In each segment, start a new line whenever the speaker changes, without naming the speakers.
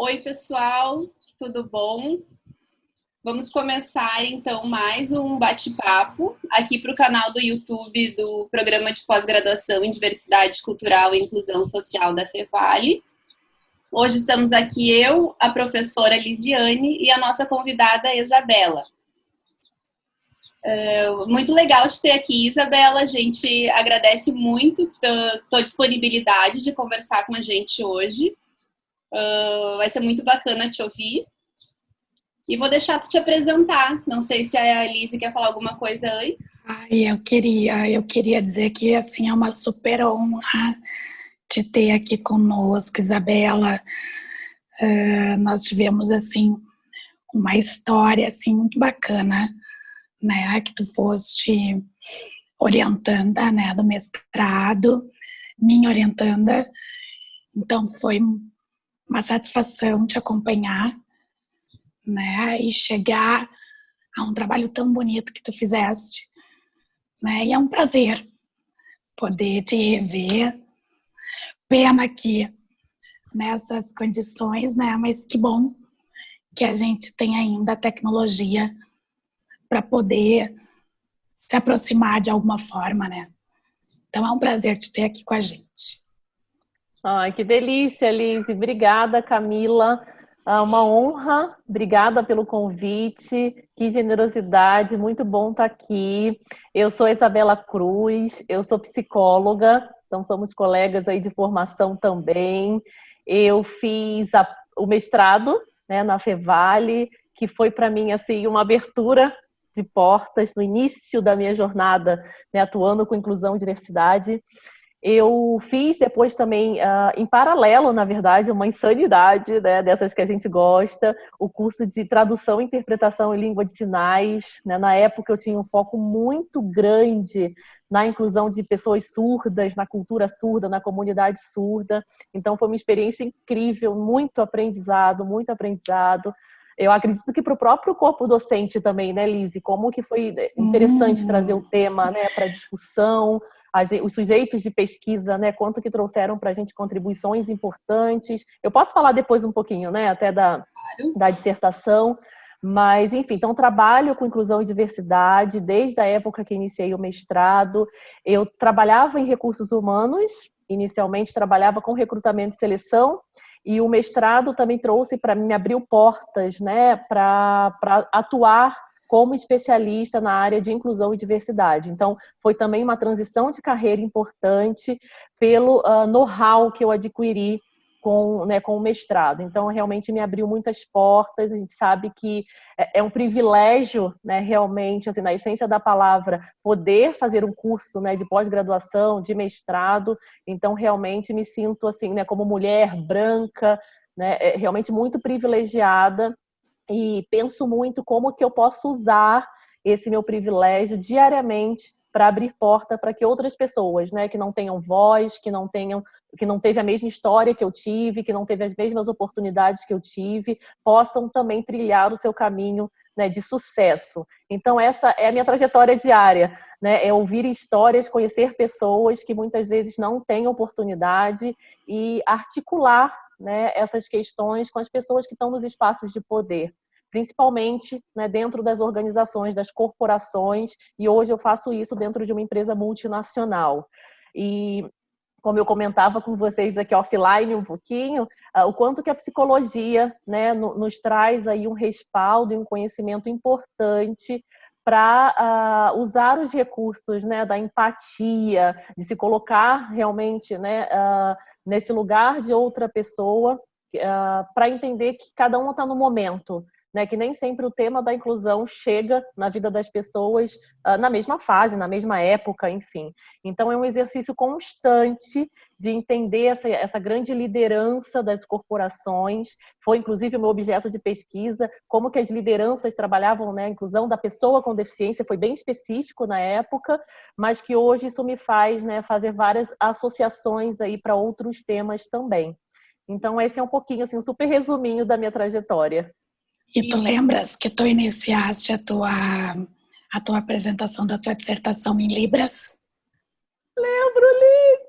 Oi, pessoal, tudo bom? Vamos começar então mais um bate-papo aqui para o canal do YouTube do Programa de Pós-Graduação em Diversidade Cultural e Inclusão Social da Fevale. Hoje estamos aqui eu, a professora Lisiane e a nossa convidada Isabela. Muito legal te ter aqui, Isabela. A gente agradece muito a tua disponibilidade de conversar com a gente hoje. Vai ser muito bacana te ouvir. E vou deixar tu te apresentar. Não sei se a Lise quer falar alguma coisa antes.
Eu queria dizer que assim é uma super honra te ter aqui conosco, Isabela. Nós tivemos assim uma história assim muito bacana, né? Que tu foste orientanda, né, do mestrado, minha orientanda. Então foi uma satisfação te acompanhar, né? E chegar a um trabalho tão bonito que tu fizeste, né? E é um prazer poder te rever. Pena que nessas condições, né? Mas que bom que a gente tem ainda a tecnologia para poder se aproximar de alguma forma, né? Então é um prazer te ter aqui com a gente.
Ai, que delícia, Lise. Obrigada, Camila. Uma honra. Obrigada pelo convite. Que generosidade. Muito bom estar aqui. Eu sou Isabela Cruz, eu sou psicóloga, então somos colegas aí de formação também. Eu fiz o mestrado, né, na Fevale, que foi para mim assim uma abertura de portas no início da minha jornada, né, atuando com inclusão e diversidade. Eu fiz depois também, em paralelo, na verdade, uma insanidade, né, dessas que a gente gosta, o curso de tradução, interpretação e língua de sinais. Né? Na época eu tinha um foco muito grande na inclusão de pessoas surdas, na cultura surda, na comunidade surda. Então foi uma experiência incrível, muito aprendizado, muito aprendizado. Eu acredito que para o próprio corpo docente também, né, Lise? Como que foi interessante trazer o tema, né, para discussão, os sujeitos de pesquisa, né, quanto que trouxeram para a gente contribuições importantes. Eu posso falar depois um pouquinho, né, até da dissertação, mas, enfim, então trabalho com inclusão e diversidade desde a época que iniciei o mestrado. Eu trabalhava em recursos humanos, inicialmente trabalhava com recrutamento e seleção, e o mestrado também trouxe para mim, me abriu portas, né, para atuar como especialista na área de inclusão e diversidade. Então, foi também uma transição de carreira importante pelo know-how que eu adquiri com o mestrado. Então, realmente me abriu muitas portas. A gente sabe que é um privilégio, né, realmente, assim, na essência da palavra, poder fazer um curso, né, de pós-graduação, de mestrado. Então, realmente me sinto assim, né, como mulher branca, né, realmente muito privilegiada. E penso muito como que eu posso usar esse meu privilégio diariamente para abrir porta para que outras pessoas, né, que não tenham voz, que não teve a mesma história que eu tive, que não teve as mesmas oportunidades que eu tive, possam também trilhar o seu caminho, né, de sucesso. Então essa é a minha trajetória diária, né, é ouvir histórias, conhecer pessoas que muitas vezes não têm oportunidade e articular, né, essas questões com as pessoas que estão nos espaços de poder, principalmente, né, dentro das organizações, das corporações, e hoje eu faço isso dentro de uma empresa multinacional. E como eu comentava com vocês aqui offline um pouquinho, o quanto que a psicologia, né, nos traz aí um respaldo e um conhecimento importante para usar os recursos, né, da empatia, de se colocar realmente, né, nesse lugar de outra pessoa, para entender que cada um está no momento, né, que nem sempre o tema da inclusão chega na vida das pessoas na mesma fase, na mesma época, enfim. Então é um exercício constante de entender essa grande liderança das corporações. Foi inclusive o meu objeto de pesquisa, como que as lideranças trabalhavam, né, a inclusão da pessoa com deficiência, foi bem específico na época, mas que hoje isso me faz, né, fazer várias associações aí para outros temas também. Então esse é um pouquinho, assim, um super resuminho da minha trajetória.
E tu lembras que tu iniciaste a tua apresentação da tua dissertação em Libras?
Lembro, Liz!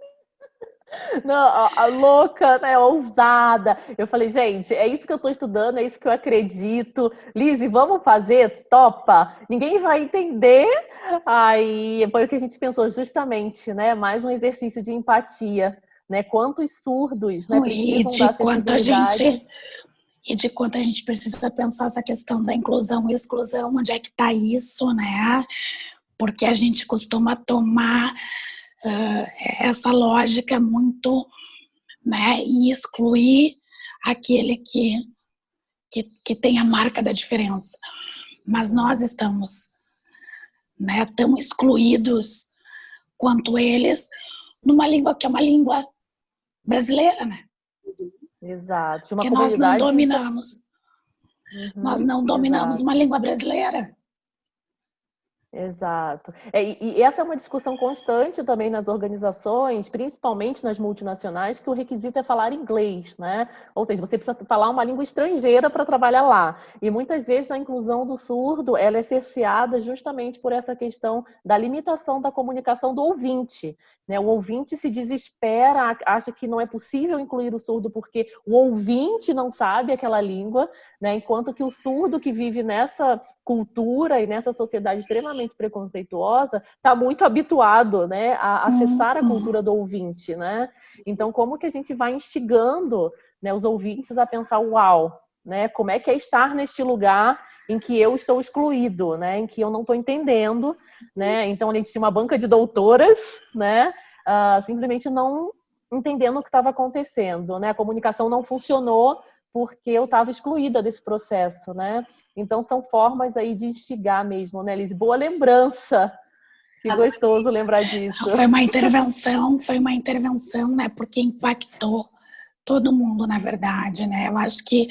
Não, a louca, né, ousada. Eu falei, gente, é isso que eu estou estudando, é isso que eu acredito. Lizzy, vamos fazer? Topa? Ninguém vai entender. Aí foi o que a gente pensou justamente, né? Mais um exercício de empatia, né? Quantos surdos, né,
E
precisam
de
da
quanto a
acessibilidade.
gente e de quanto a gente precisa pensar essa questão da inclusão e exclusão, onde é que está isso, né? Porque a gente costuma tomar essa lógica muito, né, em excluir aquele que tem a marca da diferença. Mas nós estamos, né, tão excluídos quanto eles numa língua que é uma língua brasileira, né?
Exato. De uma
Que nós não
comunidade.
dominamos. Nós não dominamos
Exato.
uma língua brasileira.
Exato. E essa é uma discussão constante também nas organizações, principalmente nas multinacionais, que o requisito é falar inglês, né? Ou seja, você precisa falar uma língua estrangeira para trabalhar lá. E muitas vezes a inclusão do surdo, ela é cerceada justamente por essa questão da limitação da comunicação do ouvinte, né? O ouvinte se desespera, acha que não é possível incluir o surdo porque o ouvinte não sabe aquela língua, né? Enquanto que o surdo que vive nessa cultura e nessa sociedade extremamente preconceituosa, está muito habituado, né, a acessar a cultura do ouvinte, né? Então, como que a gente vai instigando, né, os ouvintes a pensar, uau, né, como é que é estar neste lugar em que eu estou excluído, né, em que eu não estou entendendo, né? Então, a gente tinha uma banca de doutoras, né, simplesmente não entendendo o que estava acontecendo, né? A comunicação não funcionou porque eu estava excluída desse processo, né? Então, são formas aí de instigar mesmo, né, Liz? Boa lembrança. Que gostoso lembrar disso.
Foi uma intervenção, né? Porque impactou todo mundo, na verdade, né? Eu acho que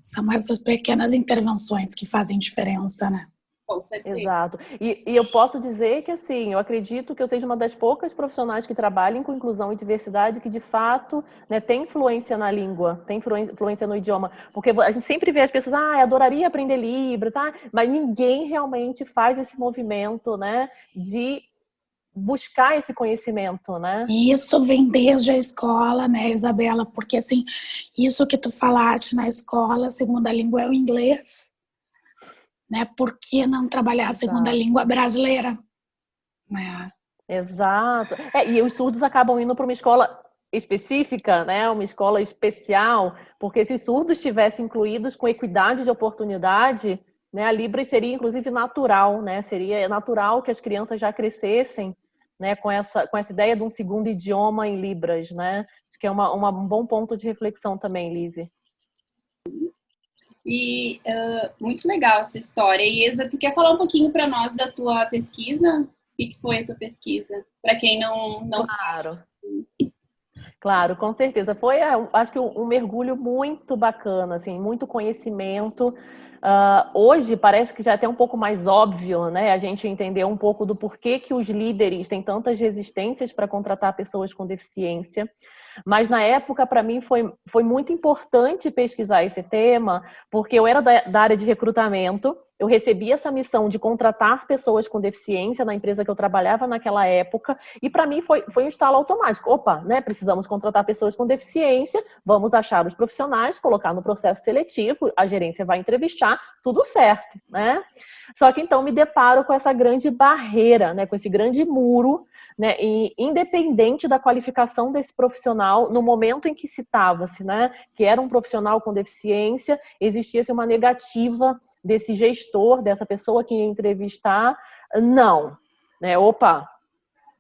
são essas pequenas intervenções que fazem diferença, né?
Com certeza.
Exato. E eu posso dizer que, assim, eu acredito que eu seja uma das poucas profissionais que trabalhem com inclusão e diversidade que, de fato, né, tem influência na língua, tem influência no idioma. Porque a gente sempre vê as pessoas, eu adoraria aprender Libras, tá? Mas ninguém realmente faz esse movimento, né, de buscar esse conhecimento, né?
E isso vem desde a escola, né, Isabela? Porque, assim, isso que tu falaste na escola, a segunda língua é o inglês. Né? Por que não trabalhar a segunda língua brasileira? Né?
Exato. E os surdos acabam indo para uma escola específica, né? Uma escola especial, porque se os surdos estivessem incluídos com equidade de oportunidade, né, a Libras seria inclusive natural, né? Seria natural que as crianças já crescessem, né, com essa ideia de um segundo idioma em Libras, né? Acho que é um bom ponto de reflexão também, Lizzy.
E muito legal essa história. E Isa, tu quer falar um pouquinho para nós da tua pesquisa? O que foi a tua pesquisa? Para quem não
Claro.
sabe.
Claro, com certeza. Foi, acho que um mergulho muito bacana, assim, muito conhecimento. Hoje parece que já é até um pouco mais óbvio, né? A gente entender um pouco do porquê que os líderes têm tantas resistências para contratar pessoas com deficiência. Mas na época, para mim, foi muito importante pesquisar esse tema, porque eu era da área de recrutamento, eu recebi essa missão de contratar pessoas com deficiência na empresa que eu trabalhava naquela época, e para mim foi um estalo automático. Opa, né? Precisamos contratar pessoas com deficiência, vamos achar os profissionais, colocar no processo seletivo, a gerência vai entrevistar, tudo certo, né? Só que então me deparo com essa grande barreira, né, com esse grande muro, né, e independente da qualificação desse profissional, no momento em que citava-se, né, que era um profissional com deficiência, existia-se uma negativa desse gestor, dessa pessoa que ia entrevistar, não, né, opa,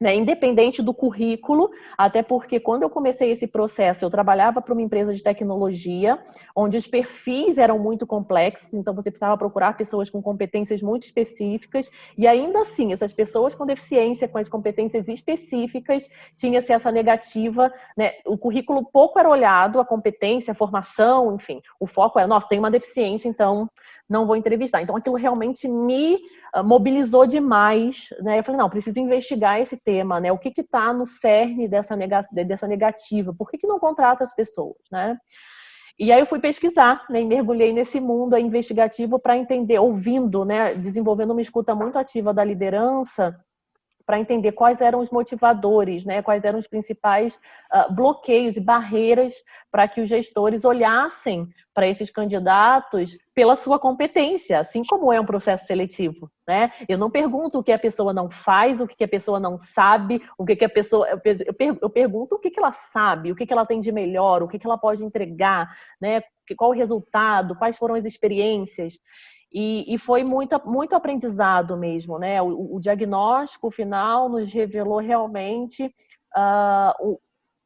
né, independente do currículo, até porque quando eu comecei esse processo, eu trabalhava para uma empresa de tecnologia, onde os perfis eram muito complexos, então você precisava procurar pessoas com competências muito específicas, e ainda assim, essas pessoas com deficiência, com as competências específicas, tinha-se essa negativa, né, o currículo pouco era olhado, a competência, a formação, enfim, o foco era, nossa, tem uma deficiência, então não vou entrevistar. Então aquilo realmente me mobilizou demais, né? Eu falei, não, preciso investigar esse tema, né? O que está no cerne dessa negativa? Por que não contrata as pessoas, né? E aí eu fui pesquisar, né? E mergulhei nesse mundo investigativo para entender, ouvindo, né? Desenvolvendo uma escuta muito ativa da liderança, para entender quais eram os motivadores, né? Quais eram os principais bloqueios e barreiras para que os gestores olhassem para esses candidatos pela sua competência, assim como é um processo seletivo, né? Eu não pergunto o que a pessoa não faz, o que a pessoa não sabe, o que a pessoa... Eu pergunto o que ela sabe, o que ela tem de melhor, o que ela pode entregar, né? Qual o resultado, quais foram as experiências. E foi muito aprendizado mesmo, né? O diagnóstico final nos revelou realmente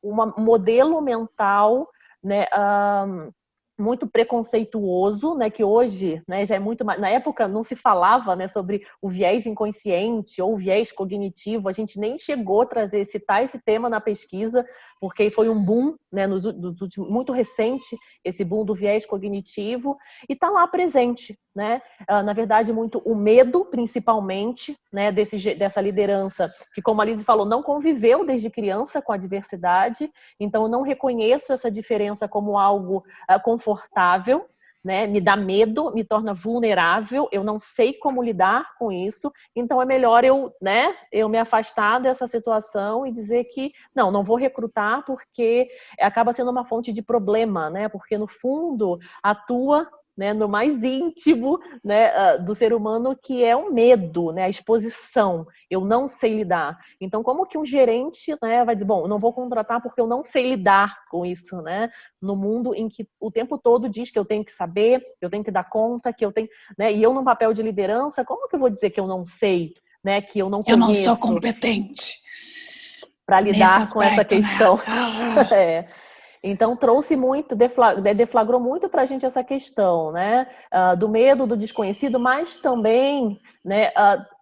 um modelo mental, né? Muito preconceituoso, né, que hoje, né, já é muito mais... Na época não se falava, né, sobre o viés inconsciente ou o viés cognitivo, a gente nem chegou a citar esse tema na pesquisa, porque foi um boom, né, nos últimos, muito recente, esse boom do viés cognitivo, e está lá presente, né, na verdade muito o medo, principalmente, né, dessa liderança, que como a Lizy falou, não conviveu desde criança com a diversidade, então eu não reconheço essa diferença como algo confortável, né? Me dá medo, me torna vulnerável, eu não sei como lidar com isso, então é melhor eu me afastar dessa situação e dizer que não vou recrutar porque acaba sendo uma fonte de problema, né? Porque no fundo atua, né, no mais íntimo, né, do ser humano, que é o medo, né, a exposição. Eu não sei lidar. Então, como que um gerente, né, vai dizer, bom, não vou contratar porque eu não sei lidar com isso, né? No mundo em que o tempo todo diz que eu tenho que saber, que eu tenho que dar conta, que eu tenho, né? E eu num papel de liderança, como que eu vou dizer que eu não sei, né? Que eu não conheço?
Eu não sou competente
para lidar com essa questão.
Né?
É. Então, trouxe muito, deflagrou muito para a gente essa questão, né, do medo do desconhecido, mas também, né,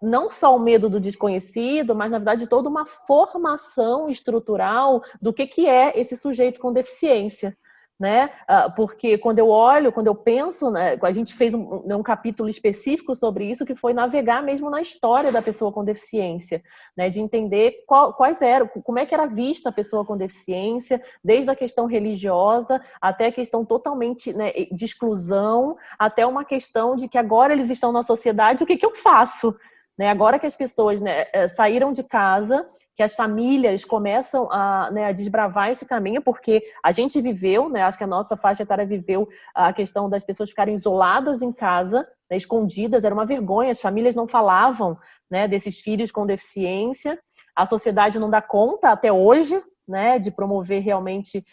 não só o medo do desconhecido, mas, na verdade, toda uma formação estrutural do que é esse sujeito com deficiência. Né? Porque quando eu penso, né, a gente fez um capítulo específico sobre isso, que foi navegar mesmo na história da pessoa com deficiência, né, de entender como é que era vista a pessoa com deficiência, desde a questão religiosa até a questão totalmente, né, de exclusão, até uma questão de que agora eles estão na sociedade, o que eu faço? Né, agora que as pessoas, né, saíram de casa, que as famílias começam a desbravar esse caminho, porque a gente viveu, né, acho que a nossa faixa etária viveu a questão das pessoas ficarem isoladas em casa, né, escondidas, era uma vergonha, as famílias não falavam, né, desses filhos com deficiência, a sociedade não dá conta até hoje, né, de promover realmente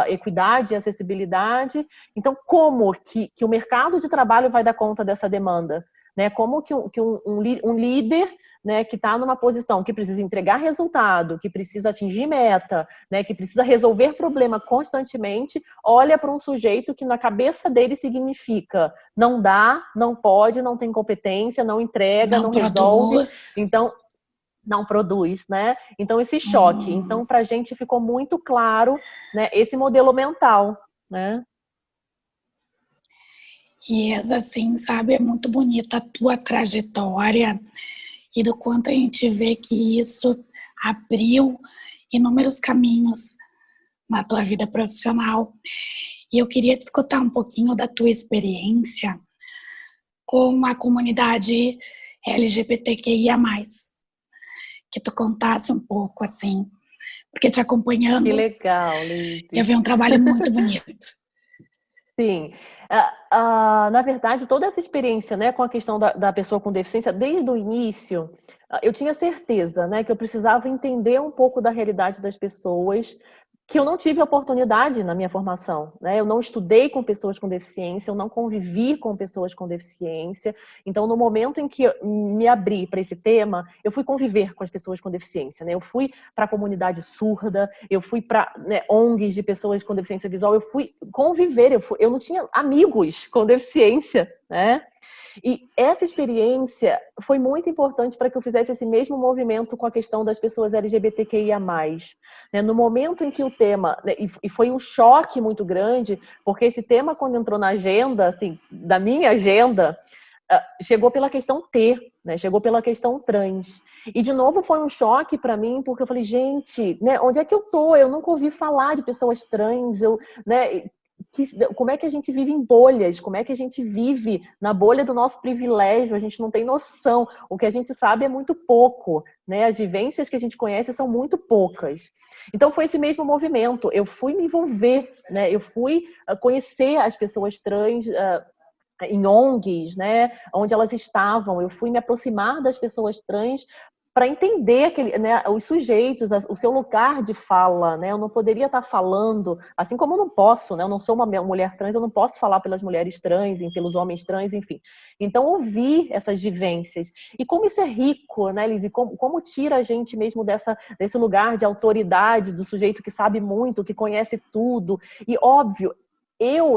equidade e acessibilidade. Então, como que o mercado de trabalho vai dar conta dessa demanda? Né, como que um líder, né, que está numa posição que precisa entregar resultado, que precisa atingir meta, né, que precisa resolver problema constantemente, olha para um sujeito que na cabeça dele significa não dá, não pode, não tem competência, não entrega, não resolve, então não produz, né? Então esse choque. Então para a gente ficou muito claro, né, esse modelo mental, né?
E assim, sabe, é muito bonita a tua trajetória e do quanto a gente vê que isso abriu inúmeros caminhos na tua vida profissional. E eu queria te escutar um pouquinho da tua experiência com a comunidade LGBTQIA+. Que tu contasse um pouco, assim, porque te acompanhando...
Que legal, Lizy.
Eu vi um trabalho muito bonito.
Sim. Na verdade, toda essa experiência, né, com a questão da pessoa com deficiência, desde o início, eu tinha certeza, né, que eu precisava entender um pouco da realidade das pessoas, que eu não tive oportunidade na minha formação, né? Eu não estudei com pessoas com deficiência, eu não convivi com pessoas com deficiência. Então, no momento em que eu me abri para esse tema, eu fui conviver com as pessoas com deficiência, né? Eu fui para a comunidade surda, eu fui para, né, ONGs de pessoas com deficiência visual, eu fui conviver, eu não tinha amigos com deficiência, né? E essa experiência foi muito importante para que eu fizesse esse mesmo movimento com a questão das pessoas LGBTQIA+. No momento em que o tema... E foi um choque muito grande, porque esse tema, quando entrou na agenda, assim, da minha agenda, chegou pela questão T, né? Chegou pela questão trans. E, de novo, foi um choque para mim, porque eu falei, gente, né, onde é que eu tô? Eu nunca ouvi falar de pessoas trans, né? como é que a gente vive em bolhas, como é que a gente vive na bolha do nosso privilégio, a gente não tem noção. O que a gente sabe é muito pouco, né? As vivências que a gente conhece são muito poucas. Então foi esse mesmo movimento. Eu fui me envolver, né? Eu fui conhecer as pessoas trans em ONGs, né? Onde elas estavam. Eu fui me aproximar das pessoas trans para entender né, os sujeitos, o seu lugar de fala, né? Eu não poderia estar falando, assim como eu não posso, né? Eu não sou uma mulher trans, eu não posso falar pelas mulheres trans, pelos homens trans, enfim. Então, ouvir essas vivências. E como isso é rico, né, Liz? E como tira a gente mesmo desse lugar de autoridade, do sujeito que sabe muito, que conhece tudo. E, óbvio,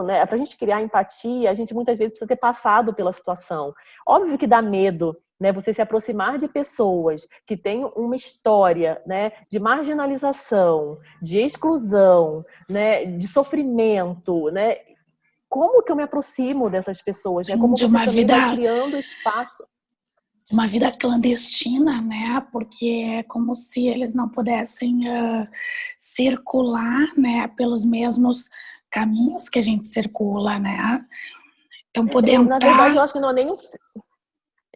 né, para a gente criar empatia, a gente muitas vezes precisa ter passado pela situação. Óbvio que dá medo, né, você se aproximar de pessoas que têm uma história, né, de marginalização, de exclusão, né, de sofrimento, né? Como que eu me aproximo dessas pessoas?
Sim,
Né? Como
de
você
uma
também
vida,
vai criando espaço.
uma vida clandestina, né? Porque é como se eles não pudessem circular, né, pelos mesmos caminhos que a gente circula, né? Então, poder
Na verdade,
entrar.
eu acho que não é nem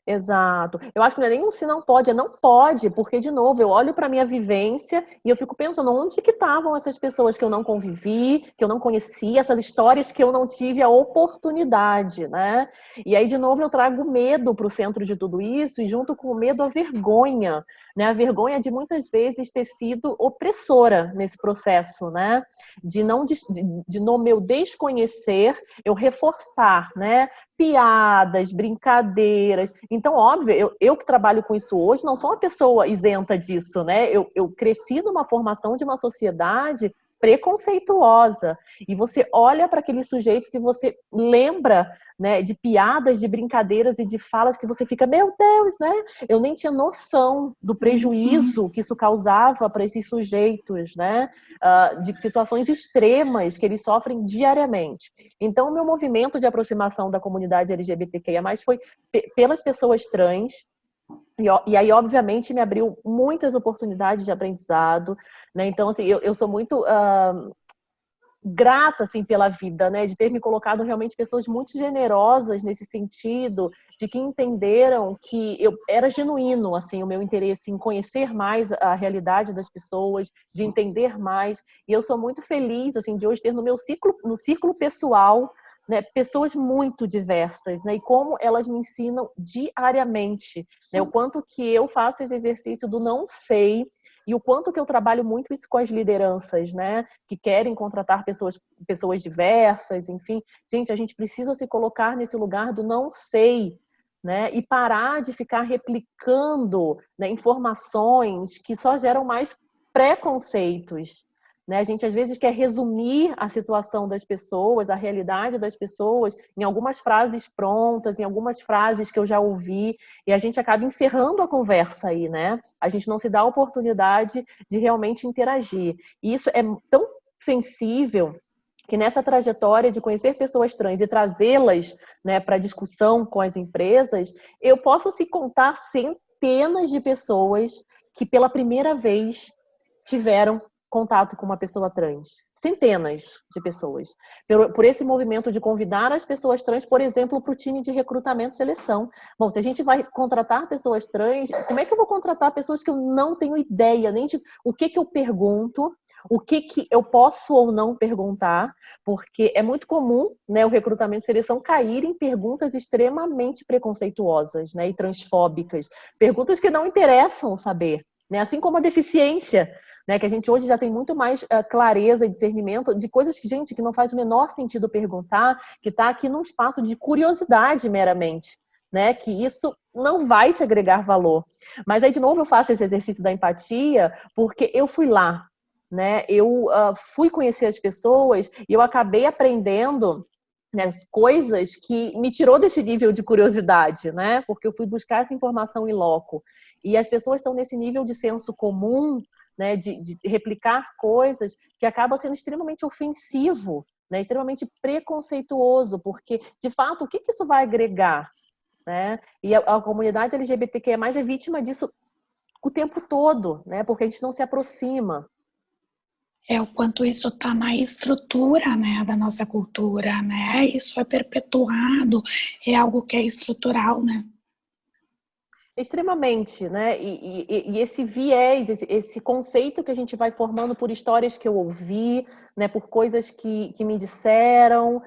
Exato. Eu acho que não é nem um se não pode, é não pode, porque, de novo, eu olho para a minha vivência e eu fico pensando onde que estavam essas pessoas que eu não convivi, que eu não conhecia, essas histórias que eu não tive a oportunidade, né? E aí, de novo, eu trago medo para o centro de tudo isso e, junto com o medo, a vergonha, né? A vergonha de, muitas vezes, ter sido opressora nesse processo, né? De no meu desconhecer, eu reforçar, né? Piadas, brincadeiras. Então, óbvio, eu que trabalho com isso hoje não sou uma pessoa isenta disso, né? Eu cresci numa formação de uma sociedade preconceituosa. E você olha para aqueles sujeitos e você lembra, né, de piadas, de brincadeiras e de falas que você fica, meu Deus, né? Eu nem tinha noção do prejuízo que isso causava para esses sujeitos, né? De situações extremas que eles sofrem diariamente. Então, o meu movimento de aproximação da comunidade LGBTQIA+, foi pelas pessoas trans. E aí, obviamente, me abriu muitas oportunidades de aprendizado, né? Então, assim, eu sou muito grata, assim, pela vida, né? De ter me colocado realmente pessoas muito generosas nesse sentido, de que entenderam que eu era genuíno, assim, o meu interesse em conhecer mais a realidade das pessoas, de entender mais. E eu sou muito feliz, assim, de hoje ter no círculo pessoal, né, pessoas muito diversas, né, e como elas me ensinam diariamente, né, o quanto que eu faço esse exercício do não sei e o quanto que eu trabalho muito isso com as lideranças, né, que querem contratar pessoas diversas, enfim. Gente, a gente precisa se colocar nesse lugar do não sei, né, e parar de ficar replicando, né, informações que só geram mais preconceitos. Né? A gente, às vezes, quer resumir a situação das pessoas, a realidade das pessoas, em algumas frases prontas, em algumas frases que eu já ouvi, e a gente acaba encerrando a conversa aí, né? A gente não se dá a oportunidade de realmente interagir. E isso é tão sensível que nessa trajetória de conhecer pessoas trans e trazê-las, né, para discussão com as empresas, eu posso se contar centenas de pessoas que pela primeira vez tiveram contato com uma pessoa trans. Centenas de pessoas. Por esse movimento de convidar as pessoas trans, por exemplo, para o time de recrutamento e seleção. Bom, se a gente vai contratar pessoas trans, como é que eu vou contratar pessoas que eu não tenho ideia nem de o que eu pergunto, o que eu posso ou não perguntar, porque é muito comum, né, o recrutamento e seleção cair em perguntas extremamente preconceituosas, né, e transfóbicas. Perguntas que não interessam saber. Né? Assim como a deficiência, né? Que a gente hoje já tem muito mais clareza e discernimento de coisas que, gente, que não faz o menor sentido perguntar, que está aqui num espaço de curiosidade meramente, né? Que isso não vai te agregar valor. Mas aí, de novo, eu faço esse exercício da empatia porque eu fui lá, né? Eu fui conhecer as pessoas e eu acabei aprendendo, né, coisas que me tirou desse nível de curiosidade, né? Porque eu fui buscar essa informação em loco. E as pessoas estão nesse nível de senso comum, né, de replicar coisas que acaba sendo extremamente ofensivo, né, extremamente preconceituoso, porque, de fato, o que isso vai agregar? Né? E a comunidade LGBTQIA+, é vítima disso o tempo todo, né? Porque a gente não se aproxima.
o quanto isso está na estrutura, né, da nossa cultura, né? Isso é perpetuado, é algo que é estrutural, né?
Extremamente, né? E esse viés, esse conceito que a gente vai formando por histórias que eu ouvi, né? Por coisas que me disseram,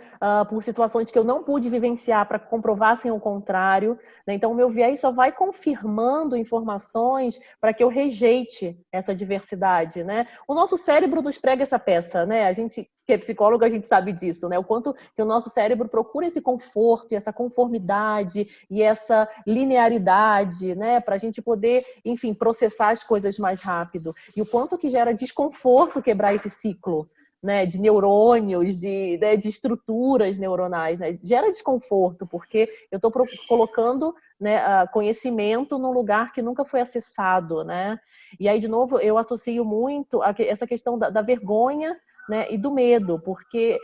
por situações que eu não pude vivenciar para que comprovassem o contrário, né? Então, o meu viés só vai confirmando informações para que eu rejeite essa diversidade, né? O nosso cérebro nos prega essa peça, né? A gente que é psicólogo, a gente sabe disso, né? O quanto que o nosso cérebro procura esse conforto, e essa conformidade e essa linearidade, né? Para a gente poder, enfim, processar as coisas mais rápido. E o quanto que gera desconforto quebrar esse ciclo, né, de neurônios, de estruturas neuronais, né? Gera desconforto, porque eu estou colocando, né, conhecimento num lugar que nunca foi acessado, né? E aí, de novo, eu associo muito essa questão da vergonha, né, e do medo, porque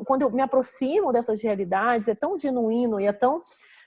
quando eu me aproximo dessas realidades, é tão genuíno e é tão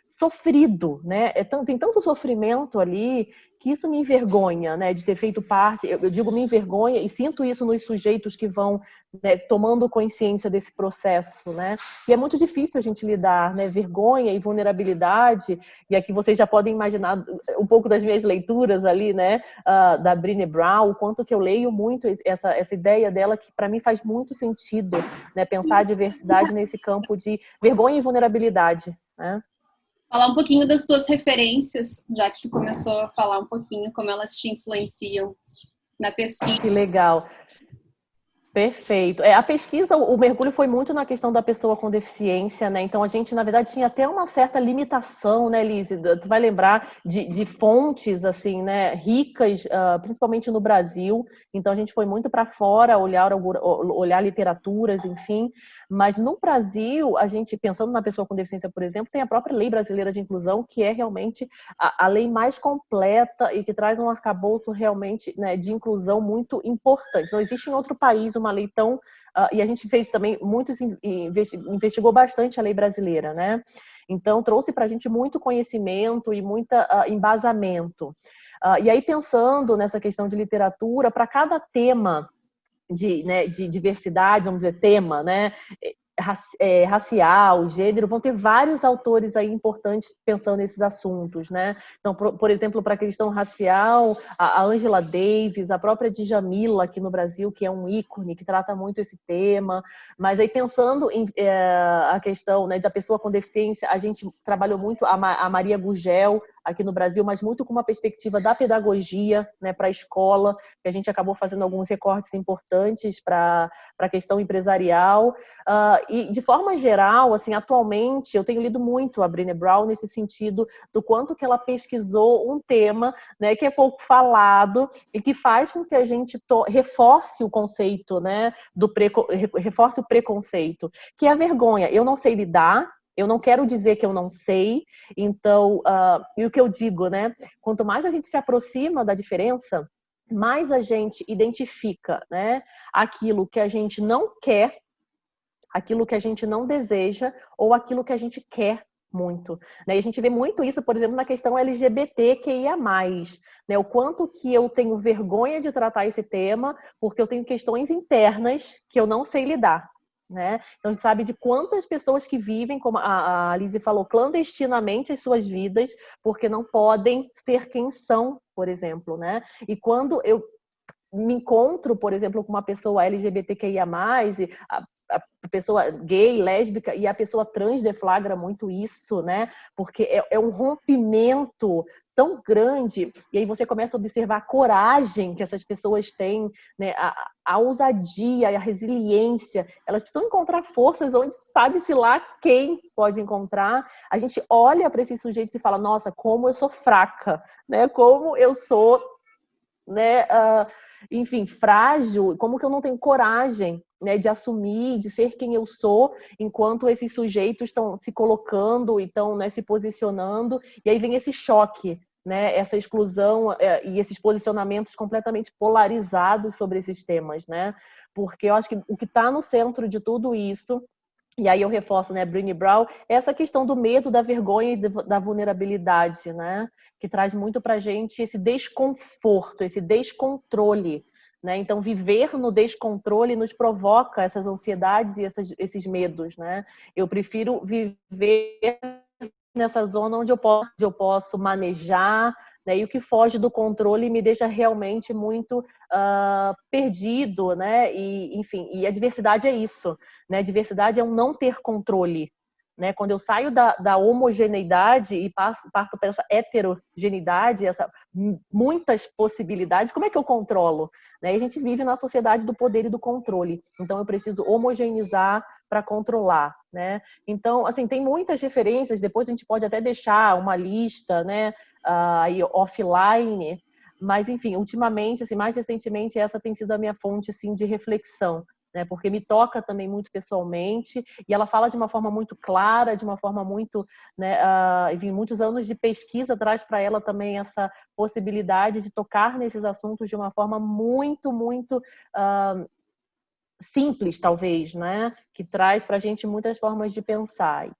sofrido, né? Tem tanto sofrimento ali que isso me envergonha, né? De ter feito parte, eu digo me envergonha e sinto isso nos sujeitos que vão, né, tomando consciência desse processo, né? E é muito difícil a gente lidar, né? Vergonha e vulnerabilidade, e aqui vocês já podem imaginar um pouco das minhas leituras ali, né? Da Brené Brown, o quanto que eu leio muito essa ideia dela, que para mim faz muito sentido, né? Pensar a diversidade nesse campo de vergonha e vulnerabilidade, né?
Falar um pouquinho das tuas referências, já que tu começou a falar um pouquinho como elas te influenciam na pesquisa.
Que legal. Perfeito. A pesquisa, o mergulho foi muito na questão da pessoa com deficiência, né? Então a gente, na verdade, tinha até uma certa limitação, né, Lise? Tu vai lembrar de fontes, assim, né, ricas, principalmente no Brasil. Então a gente foi muito para fora, olhar literaturas, enfim. Mas no Brasil, a gente, pensando na pessoa com deficiência, por exemplo, tem a própria Lei Brasileira de Inclusão, que é realmente a lei mais completa e que traz um arcabouço realmente, né, de inclusão muito importante. Não existe em outro país uma lei tão... e a gente fez também, investigou bastante a lei brasileira, né? Então, trouxe para a gente muito conhecimento e muito embasamento. E aí, pensando nessa questão de literatura, para cada tema de diversidade, vamos dizer, tema, né? Racial, gênero, vão ter vários autores aí importantes pensando nesses assuntos, né? Então, por exemplo, para a questão racial, a Angela Davis, a própria Djamila aqui no Brasil, que é um ícone, que trata muito esse tema. Mas aí, pensando em a questão, né, da pessoa com deficiência, a gente trabalhou muito a Maria Gugel aqui no Brasil, mas muito com uma perspectiva da pedagogia, né, para a escola, que a gente acabou fazendo alguns recortes importantes para a questão empresarial. E, de forma geral, assim, atualmente, eu tenho lido muito a Brené Brown nesse sentido do quanto que ela pesquisou um tema, né, que é pouco falado e que faz com que a gente reforce o conceito, né, reforce o preconceito, que é a vergonha. Eu não sei lidar, eu não quero dizer que eu não sei, então, e o que eu digo, né? Quanto mais a gente se aproxima da diferença, mais a gente identifica, né, aquilo que a gente não quer, aquilo que a gente não deseja ou aquilo que a gente quer muito, né? E a gente vê muito isso, por exemplo, na questão LGBTQIA+, né? O quanto que eu tenho vergonha de tratar esse tema, porque eu tenho questões internas que eu não sei lidar. Né? Então a gente sabe de quantas pessoas que vivem, como a Lise falou, clandestinamente as suas vidas, porque não podem ser quem são, por exemplo, né? E quando eu me encontro, por exemplo, com uma pessoa LGBTQIA+, a pessoa gay, lésbica, e a pessoa trans deflagra muito isso, né? Porque é um rompimento tão grande, e aí você começa a observar a coragem que essas pessoas têm, né? A ousadia e a resiliência. Elas precisam encontrar forças onde sabe-se lá quem pode encontrar. A gente olha para esses sujeitos e fala, nossa, como eu sou fraca, né? Como eu sou, né, enfim, frágil, como que eu não tenho coragem, né, de assumir, de ser quem eu sou, enquanto esses sujeitos estão se colocando e estão, né, se posicionando, e aí vem esse choque, né, essa exclusão e esses posicionamentos completamente polarizados sobre esses temas, né, porque eu acho que o que está no centro de tudo isso, e aí eu reforço, né, Brené Brown, essa questão do medo, da vergonha e da vulnerabilidade, né, que traz muito pra gente esse desconforto, esse descontrole, né? Então, viver no descontrole nos provoca essas ansiedades e esses medos, né? Eu prefiro viver nessa zona onde eu posso manejar, né? E o que foge do controle me deixa realmente muito perdido, né? E, enfim, e a diversidade é isso, né? A diversidade é um não ter controle, né? Quando eu saio da homogeneidade e parto para essa heterogeneidade, muitas possibilidades, como é que eu controlo? Né? E a gente vive na sociedade do poder e do controle. Então, eu preciso homogeneizar para controlar, né? Então, assim, tem muitas referências, depois a gente pode até deixar uma lista, né, aí offline, mas, enfim, ultimamente, assim, mais recentemente, essa tem sido a minha fonte, assim, de reflexão, né, porque me toca também muito pessoalmente, e ela fala de uma forma muito clara, de uma forma muito, né, enfim, muitos anos de pesquisa traz para ela também essa possibilidade de tocar nesses assuntos de uma forma muito, muito simples, talvez, né, que traz para a gente muitas formas de pensar.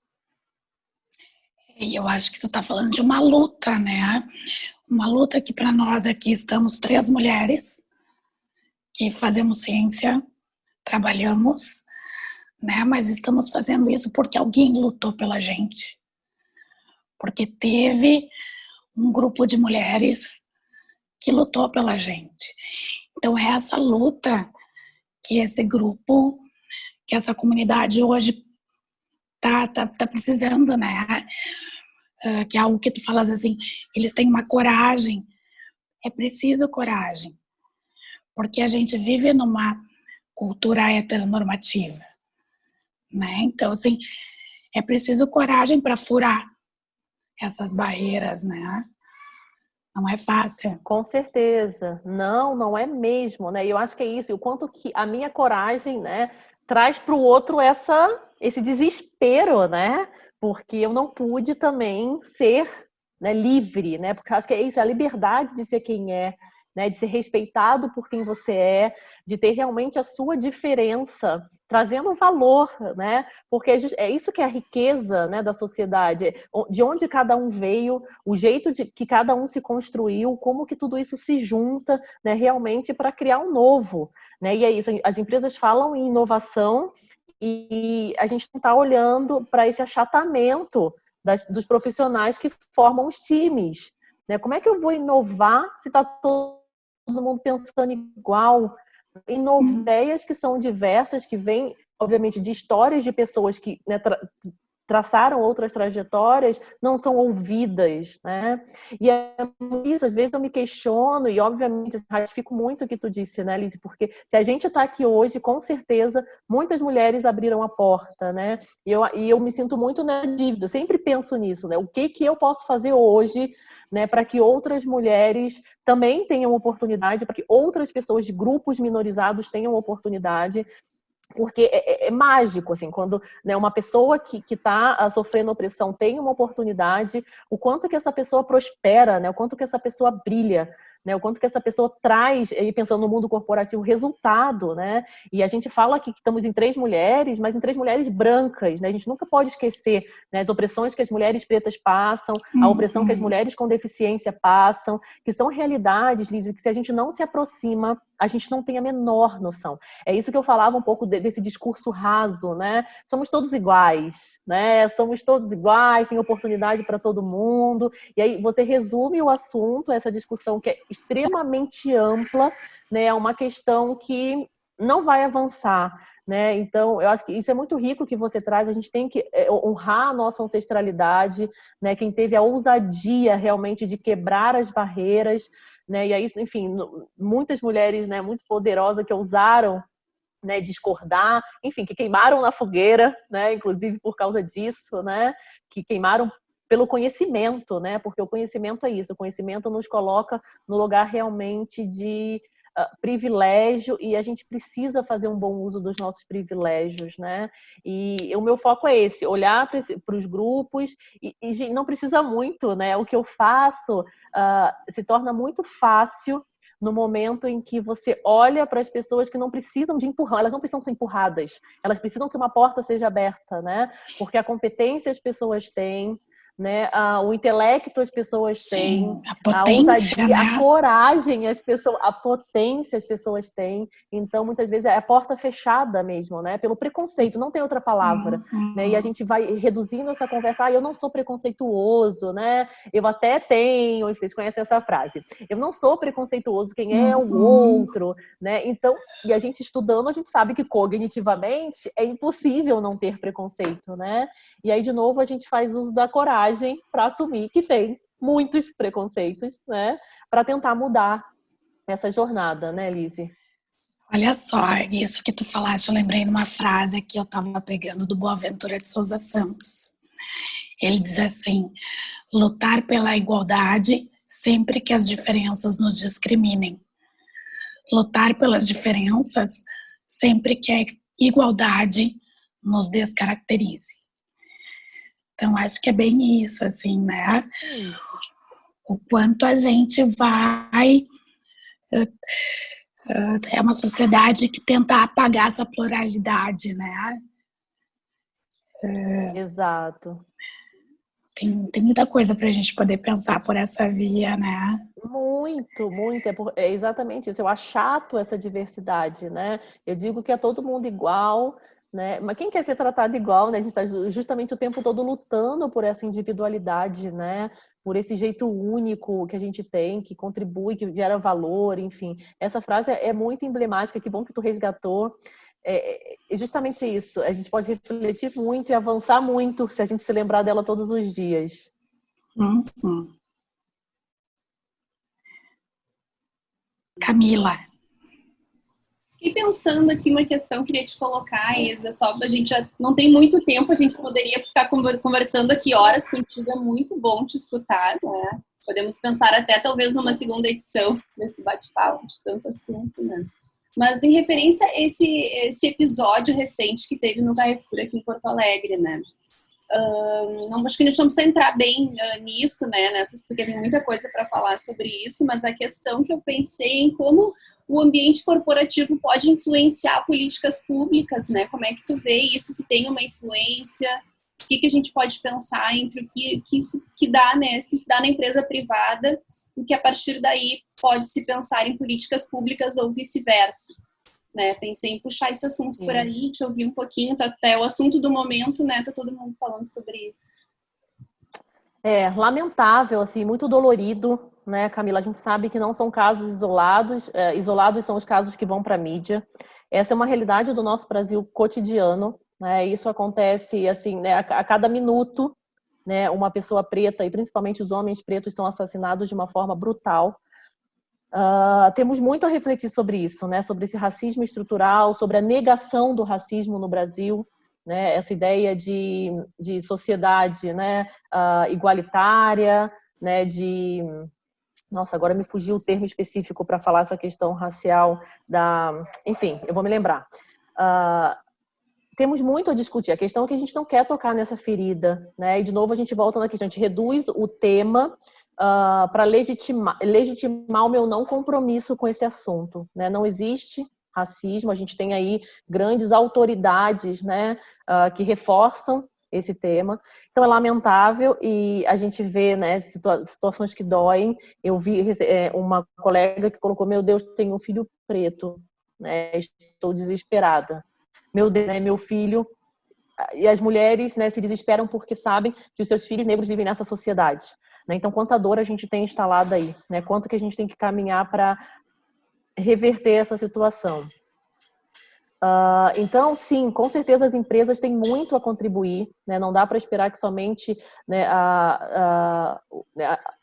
E eu acho que tu tá falando de uma luta, né? Uma luta que para nós aqui estamos 3 mulheres que fazemos ciência, trabalhamos, né? Mas estamos fazendo isso porque alguém lutou pela gente. Porque teve um grupo de mulheres que lutou pela gente. Então é essa luta que esse grupo, que essa comunidade hoje tá precisando, né? Que é algo que tu falas assim, eles têm uma coragem. É preciso coragem. Porque a gente vive numa cultura heteronormativa, né? Então, assim, é preciso coragem para furar essas barreiras, né? Não é fácil.
Com certeza. Não é mesmo, né? E eu acho que é isso. E o quanto que a minha coragem, né, traz para o outro esse desespero, né? Porque eu não pude também ser, né, livre, né? Porque eu acho que é isso, é a liberdade de ser quem é, né? De ser respeitado por quem você é, de ter realmente a sua diferença, trazendo valor, né? Porque é isso que é a riqueza, né, da sociedade, de onde cada um veio, o jeito de que cada um se construiu, como que tudo isso se junta, né, realmente para criar um novo, né? E é isso, as empresas falam em inovação e a gente não está olhando para esse achatamento dos profissionais que formam os times, né? Como é que eu vou inovar se está todo mundo pensando igual? Ideias que são diversas, que vêm, obviamente, de histórias de pessoas que, né, traçaram outras trajetórias, não são ouvidas, né? E é isso, às vezes eu me questiono e, obviamente, ratifico muito o que tu disse, né, Lizy? Porque se a gente está aqui hoje, com certeza, muitas mulheres abriram a porta, né? E eu me sinto muito na dívida, sempre penso nisso, né? O que eu posso fazer hoje, né, para que outras mulheres também tenham oportunidade, para que outras pessoas de grupos minorizados tenham oportunidade, porque é mágico, assim, quando, né, uma pessoa que está sofrendo opressão tem uma oportunidade, o quanto que essa pessoa prospera, né, o quanto que essa pessoa brilha, né, o quanto que essa pessoa traz, e pensando no mundo corporativo, resultado, né, e a gente fala aqui que estamos em 3 mulheres, mas em 3 mulheres brancas, né, a gente nunca pode esquecer, né, as opressões que as mulheres pretas passam, a opressão que as mulheres com deficiência passam, que são realidades, Liz, que se a gente não se aproxima, a gente não tem a menor noção. É isso que eu falava um pouco desse discurso raso, né? Somos todos iguais, né? Somos todos iguais, tem oportunidade para todo mundo. E aí você resume o assunto, essa discussão que é extremamente ampla, né? É uma questão que não vai avançar, né? Então, eu acho que isso é muito rico que você traz. A gente tem que honrar a nossa ancestralidade, né? Quem teve a ousadia realmente de quebrar as barreiras, né? E aí, enfim, muitas mulheres, né, muito poderosas que ousaram, né, discordar, enfim, que queimaram na fogueira, né, inclusive por causa disso, né, que queimaram pelo conhecimento, né, porque o conhecimento é isso, o conhecimento nos coloca no lugar realmente de privilégio, e a gente precisa fazer um bom uso dos nossos privilégios, né? E o meu foco é esse, olhar para os grupos e não precisa muito, né? O que eu faço se torna muito fácil no momento em que você olha para as pessoas que não precisam de empurrão, elas não precisam ser empurradas, elas precisam que uma porta seja aberta, né? Porque a competência as pessoas têm, né? O intelecto as pessoas têm,
Sim, a potência,
ousadia,
né?
a coragem a potência as pessoas têm. Então, muitas vezes é a porta fechada mesmo, né? Pelo preconceito, não tem outra palavra, né? E a gente vai reduzindo essa conversa. Eu não sou preconceituoso, né? Eu até tenho, vocês conhecem essa frase. Eu não sou preconceituoso, quem é o outro, né? Então, e a gente estudando, a gente sabe que cognitivamente é impossível não ter preconceito, né? E aí, de novo, a gente faz uso da coragem para assumir que tem muitos preconceitos, né? Para tentar mudar essa jornada, né, Lise?
Olha só, isso que tu falaste, eu lembrei de uma frase que eu estava pegando do Boaventura de Souza Santos. Ele diz assim: lutar pela igualdade sempre que as diferenças nos discriminem. Lutar pelas diferenças sempre que a igualdade nos descaracterize. Então, acho que é bem isso, assim, né? O quanto a gente vai... É uma sociedade que tenta apagar essa pluralidade, né?
Exato.
Tem muita coisa para a gente poder pensar por essa via, né?
Muito, muito. É exatamente isso. Eu achato essa diversidade, né? Eu digo que é todo mundo igual, né? Mas quem quer ser tratado igual, né? A gente está justamente o tempo todo lutando por essa individualidade, né? Por esse jeito único que a gente tem, que contribui, que gera valor, enfim. Essa frase é muito emblemática, que bom que tu resgatou. É justamente isso. A gente pode refletir muito e avançar muito se a gente se lembrar dela todos os dias.
Uhum. Camila.
Fiquei pensando aqui uma questão que queria te colocar, Isa, só a gente já não tem muito tempo, a gente poderia ficar conversando aqui horas contigo, é muito bom te escutar, né? Podemos pensar até talvez numa segunda edição desse bate-papo de tanto assunto, né? Mas em referência a esse episódio recente que teve no Carrefour aqui em Porto Alegre, né? Não, acho que a gente não precisa entrar bem nisso, né? Porque tem muita coisa para falar sobre isso, mas a questão que eu pensei em como o ambiente corporativo pode influenciar políticas públicas, né? Como é que tu vê isso, se tem uma influência, o que a gente pode pensar entre o que dá, né? Que se dá na empresa privada e que a partir daí pode se pensar em políticas públicas ou vice-versa. Né, pensei em puxar esse assunto por aí, te ouvir um pouquinho, tá até o assunto do momento, né? Tá todo mundo falando sobre isso.
Lamentável, assim, muito dolorido, né, Camila? A gente sabe que não são casos isolados, isolados são os casos que vão para a mídia. Essa é uma realidade do nosso Brasil cotidiano, né? Isso acontece, assim, né, a cada minuto, né? Uma pessoa preta, e principalmente os homens pretos, são assassinados de uma forma brutal. Temos muito a refletir sobre isso, né? Sobre esse racismo estrutural, sobre a negação do racismo no Brasil, né? Essa ideia de sociedade, né? Igualitária, né? Nossa, agora me fugiu o termo específico para falar essa questão racial enfim, eu vou me lembrar. Temos muito a discutir. A questão é que a gente não quer tocar nessa ferida, né? E de novo a gente volta na questão, a gente reduz o tema para legitimar o meu não compromisso com esse assunto, né? Não existe racismo, a gente tem aí grandes autoridades, né, que reforçam esse tema. Então é lamentável e a gente vê, né, situações que doem. Eu vi uma colega que colocou: meu Deus, tenho um filho preto, né? Estou desesperada. Meu Deus, né, meu filho. E as mulheres, né, se desesperam porque sabem que os seus filhos negros vivem nessa sociedade, né? Então, quanta dor a gente tem instalada aí, né? Quanto que a gente tem que caminhar para reverter essa situação. Então, sim, com certeza as empresas têm muito a contribuir, né? Não dá para esperar que somente, né, a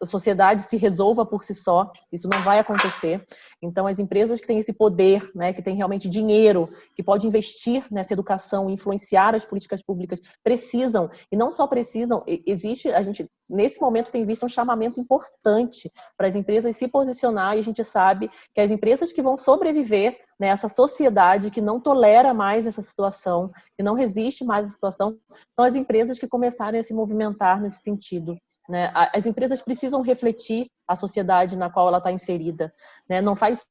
sociedade se resolva por si só. Isso não vai acontecer. Então, as empresas que têm esse poder, né, que têm realmente dinheiro, que pode investir nessa educação, influenciar as políticas públicas, precisam, e não só precisam, a gente, nesse momento, tem visto um chamamento importante para as empresas se posicionar, e a gente sabe que as empresas que vão sobreviver nessa sociedade que não tolera mais essa situação, que não resiste mais à situação, são as empresas que começarem a se movimentar nesse sentido, né? As empresas precisam refletir a sociedade na qual ela está inserida, né? Não faz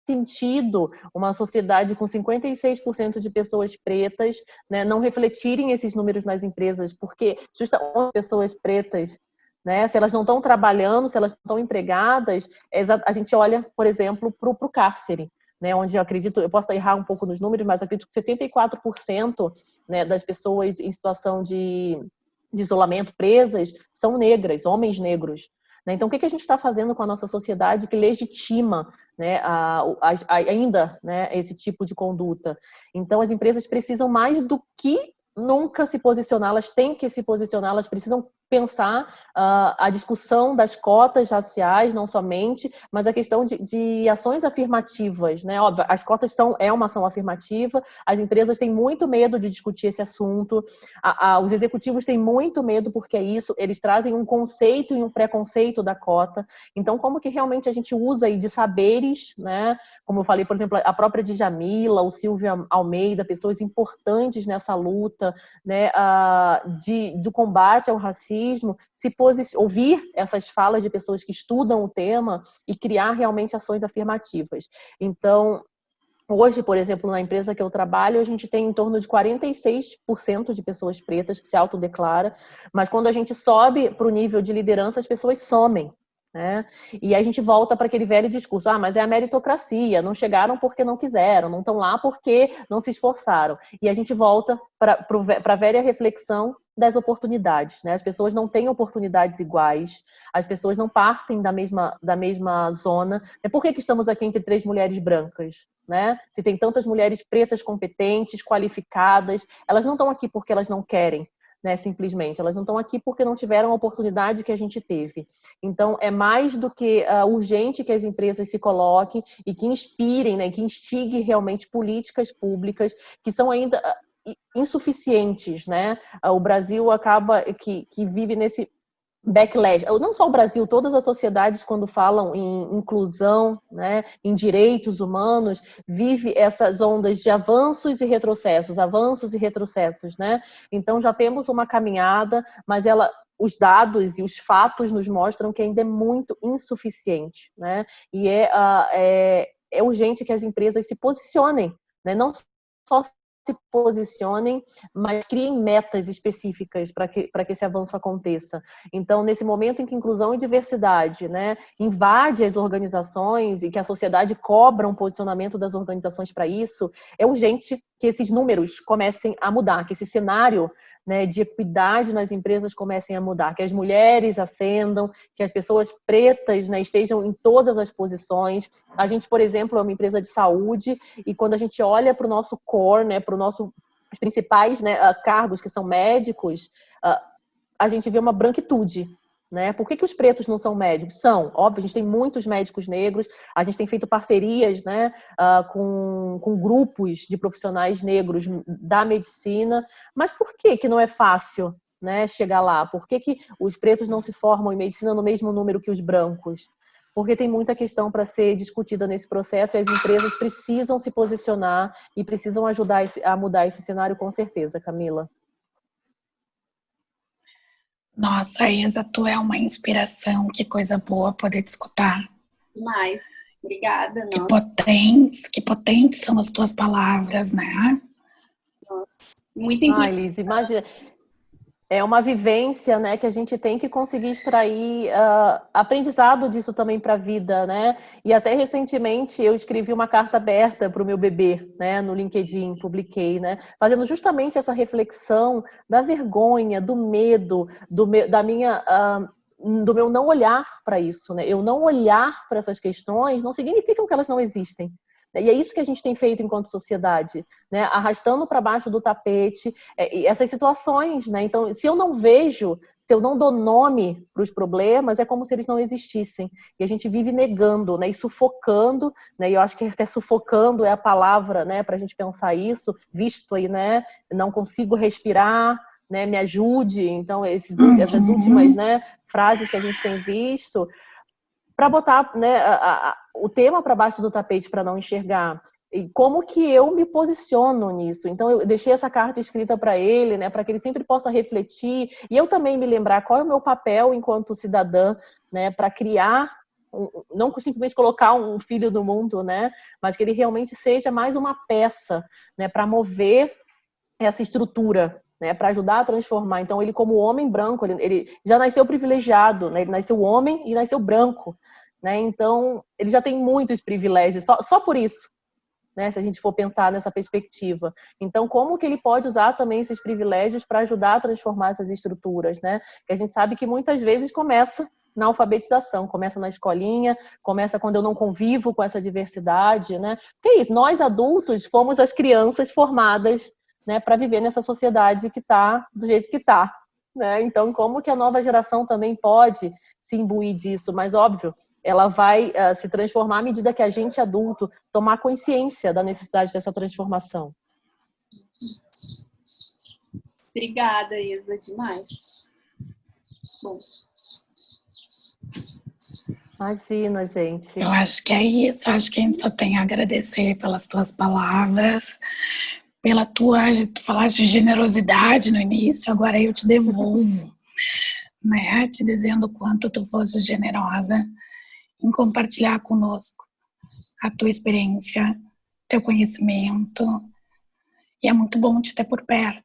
sentido uma sociedade com 56% de pessoas pretas, né, não refletirem esses números nas empresas, porque justamente pessoas pretas, né, se elas não estão trabalhando, se elas não estão empregadas, a gente olha, por exemplo, para o cárcere, né, onde eu acredito, eu posso errar um pouco nos números, mas acredito que 74%, né, das pessoas em situação de isolamento presas são negras, homens negros. Então, o que a gente está fazendo com a nossa sociedade que legitima, né, ainda, né, esse tipo de conduta? Então, as empresas precisam mais do que nunca se posicionar, elas têm que se posicionar, elas precisam pensar a discussão das cotas raciais, não somente, mas a questão de ações afirmativas, né? Óbvio, as cotas é uma ação afirmativa, as empresas têm muito medo de discutir esse assunto, os executivos têm muito medo porque é isso, eles trazem um conceito e um preconceito da cota. Então, como que realmente a gente usa aí de saberes, né? Como eu falei, por exemplo, a própria Djamila, o Silvio Almeida, pessoas importantes nessa luta, né? Do combate ao racismo, ouvir essas falas de pessoas que estudam o tema e criar realmente ações afirmativas. Então, hoje, por exemplo, na empresa que eu trabalho, a gente tem em torno de 46% de pessoas pretas que se autodeclaram, mas quando a gente sobe para o nível de liderança, as pessoas somem. Né? E aí a gente volta para aquele velho discurso, mas é a meritocracia, não chegaram porque não quiseram, não estão lá porque não se esforçaram. E a gente volta para a velha reflexão das oportunidades, né? As pessoas não têm oportunidades iguais, as pessoas não partem da mesma zona. Por que estamos aqui entre 3 mulheres brancas? Né? Se tem tantas mulheres pretas competentes, qualificadas, elas não estão aqui porque elas não querem. Né, simplesmente, elas não estão aqui porque não tiveram a oportunidade que a gente teve. Então, é mais do que urgente que as empresas se coloquem e que inspirem, né, que instiguem realmente políticas públicas que são ainda insuficientes. Né? O Brasil acaba que vive nesse backlash. Não só o Brasil, todas as sociedades, quando falam em inclusão, né, em direitos humanos, vive essas ondas de avanços e retrocessos, né? Então já temos uma caminhada, mas os dados e os fatos nos mostram que ainda é muito insuficiente, né? E é urgente que as empresas se posicionem, né? Não só se posicionem, mas criem metas específicas para que esse avanço aconteça. Então, nesse momento em que inclusão e diversidade, né, invade as organizações e que a sociedade cobra um posicionamento das organizações para isso, é urgente que esses números comecem a mudar, que esse cenário, né, de equidade nas empresas comecem a mudar, que as mulheres ascendam, que as pessoas pretas, né, estejam em todas as posições. A gente, por exemplo, é uma empresa de saúde e quando a gente olha para o nosso core, né, para os principais, né, cargos que são médicos, a gente vê uma branquitude. Né? Por que os pretos não são médicos? São, óbvio, a gente tem muitos médicos negros, a gente tem feito parcerias, né, com grupos de profissionais negros da medicina, mas por que não é fácil, né, chegar lá? Por que os pretos não se formam em medicina no mesmo número que os brancos? Porque tem muita questão para ser discutida nesse processo e as empresas precisam se posicionar e precisam ajudar a mudar esse cenário com certeza, Camila.
Nossa, Isa, tu é uma inspiração, que coisa boa poder te escutar.
Demais. Obrigada.
Que potentes são as tuas palavras, né?
Nossa, muito importante.
Liz, imagina. É uma vivência, né, que a gente tem que conseguir extrair aprendizado disso também para a vida, né? E até recentemente eu escrevi uma carta aberta para o meu bebê, né, no LinkedIn, publiquei, né, fazendo justamente essa reflexão da vergonha, do medo, do meu não olhar para isso, né? Eu não olhar para essas questões não significa que elas não existem. E é isso que a gente tem feito enquanto sociedade, né? Arrastando para baixo do tapete essas situações, né? Então, se eu não vejo, se eu não dou nome para os problemas, é como se eles não existissem. E a gente vive negando, né? E sufocando, né? E eu acho que até sufocando é a palavra, né? Para a gente pensar isso, visto aí, né? Não consigo respirar, né? Me ajude. Então, essas últimas, né, frases que a gente tem visto, para botar, né, o tema para baixo do tapete para não enxergar. E como que eu me posiciono nisso? Então, eu deixei essa carta escrita para ele, né, para que ele sempre possa refletir e eu também me lembrar qual é o meu papel enquanto cidadã, né, para criar não simplesmente colocar um filho no mundo, né? Mas que ele realmente seja mais uma peça, né? Para mover essa estrutura, né? Para ajudar a transformar. Então, ele como homem branco, ele já nasceu privilegiado, né? Ele nasceu homem e nasceu branco, né? Então, ele já tem muitos privilégios, só por isso. Né, se a gente for pensar nessa perspectiva. Então, como que ele pode usar também esses privilégios para ajudar a transformar essas estruturas, né? Que a gente sabe que muitas vezes começa na alfabetização, começa na escolinha, começa quando eu não convivo com essa diversidade, né? Porque é isso, nós adultos fomos as crianças formadas, né, para viver nessa sociedade que está do jeito que está. Né? Então, como que a nova geração também pode se imbuir disso? Mas, óbvio, ela vai se transformar à medida que a gente, adulto, tomar consciência da necessidade dessa transformação.
Obrigada, Isa, demais. Bom.
Imagina, gente.
Eu acho que é isso. Eu acho que a gente só tem a agradecer pelas tuas palavras, tu falaste de generosidade no início, agora eu te devolvo, né? Te dizendo o quanto tu foste generosa em compartilhar conosco a tua experiência, teu conhecimento, e é muito bom te ter por perto.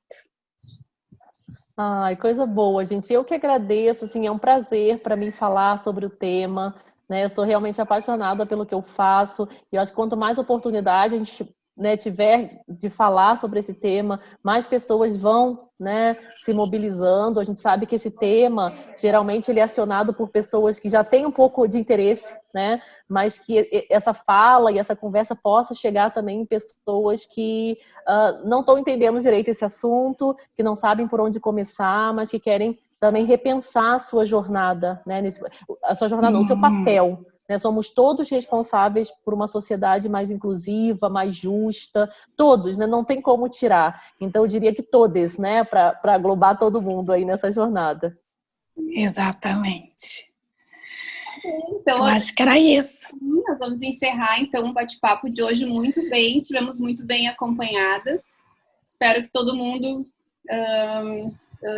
Ai, coisa boa, gente. Eu que agradeço, assim, é um prazer para mim falar sobre o tema, né? Eu sou realmente apaixonada pelo que eu faço, e eu acho que quanto mais oportunidade a gente, né, tiver de falar sobre esse tema, mais pessoas vão, né, se mobilizando. A gente sabe que esse tema, geralmente, ele é acionado por pessoas que já têm um pouco de interesse, né, mas que essa fala e essa conversa possa chegar também em pessoas que não estão entendendo direito esse assunto, que não sabem por onde começar, mas que querem também repensar a sua jornada, né, a sua jornada, o seu papel. Né, somos todos responsáveis por uma sociedade mais inclusiva, mais justa, todos, né, não tem como tirar. Então, eu diria que todos, né, para aglobar todo mundo aí nessa jornada.
Exatamente.
Então,
eu acho que era isso.
Nós vamos encerrar, então, o bate-papo de hoje muito bem, estivemos muito bem acompanhadas. Espero que todo mundo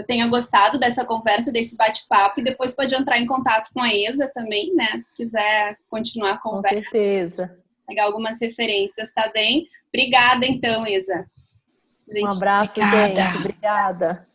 tenha gostado dessa conversa, desse bate-papo, e depois pode entrar em contato com a Isa também, né? Se quiser continuar a conversa.
Com certeza.
Pegar algumas referências, tá bem? Obrigada, então, Isa.
Um abraço, gente. Obrigada.